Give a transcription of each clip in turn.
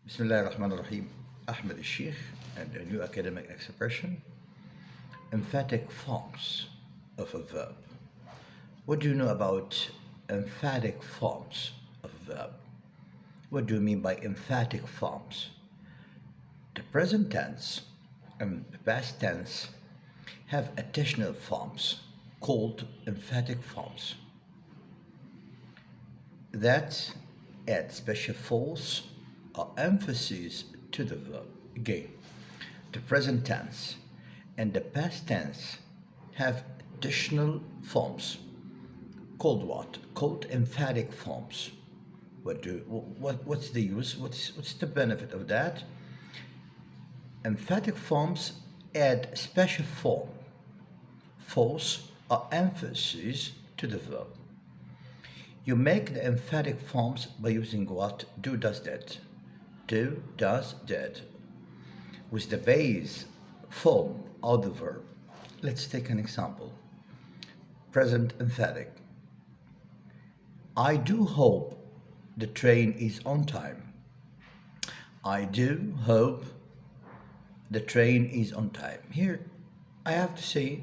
Bismillah ar-Rahman ar-Rahim. Ahmed Alsheikh and a new academic expression. Emphatic forms of a verb. What do you know about emphatic forms of a verb? What do you mean by emphatic forms? The present tense and the past tense have additional forms called emphatic forms that add special force or emphasis to the verb. Again, the present tense and the past tense have additional forms called what? Called emphatic forms. What's the use? What's the benefit of that? Emphatic forms add special force or emphasis to the verb. You make the emphatic forms by using what? Do, does, did. Do, does, did. With the base form of the verb. Let's take an example. Present emphatic. I do hope the train is on time. I do hope the train is on time. Here, I have to say,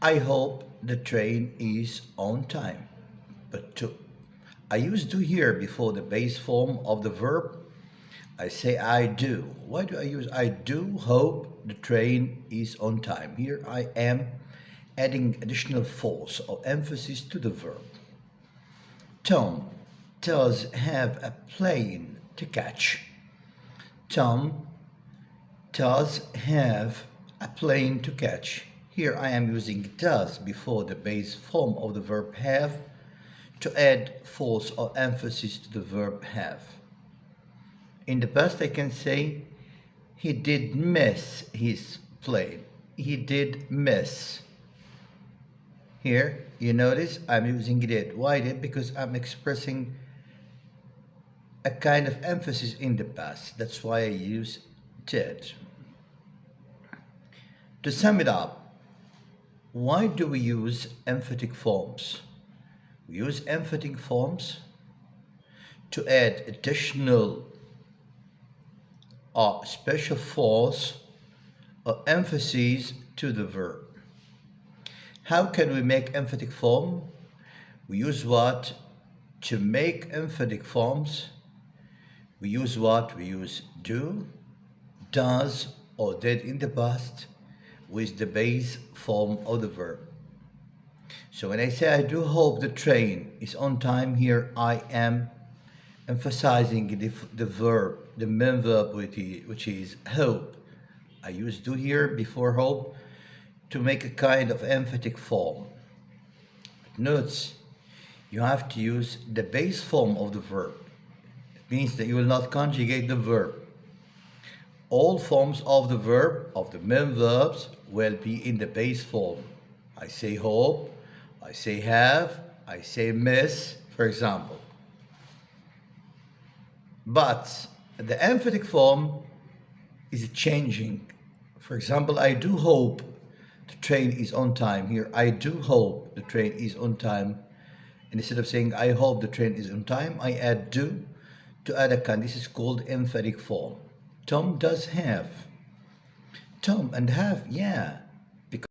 I hope the train is on time. But I use do here before the base form of the verb. I say I do. Why do I use I do hope the train is on time? Here I am adding additional force or emphasis to the verb. Tom does have a plane to catch. Tom does have a plane to catch. Here I am using does before the base form of the verb have to add force or emphasis to the verb have. In the past I can say he did miss his plane. He did miss. Here you notice I'm using did. Why did? Because I'm expressing a kind of emphasis in the past. That's why I use did. To sum it up, why do we use emphatic forms? We use emphatic forms to add additional or special force or emphasis to the verb. How can we make emphatic form? We use what? To make emphatic forms, we use what? We use do, does, or did in the past with the base form of the verb. So when I say I do hope the train is on time, here I am emphasizing the verb, the main verb which is hope. I use do here before hope to make a kind of emphatic form. But notice, you have to use the base form of the verb. It means that you will not conjugate the verb. All forms of the verb, of the main verbs, will be in the base form. I say hope, I say have, I say miss, for example. But the emphatic form is changing. For example, I do hope the train is on time. Here, I do hope the train is on time. And instead of saying I hope the train is on time, I add do to add a kind. This is called emphatic form. Tom does have. Tom and have, yeah.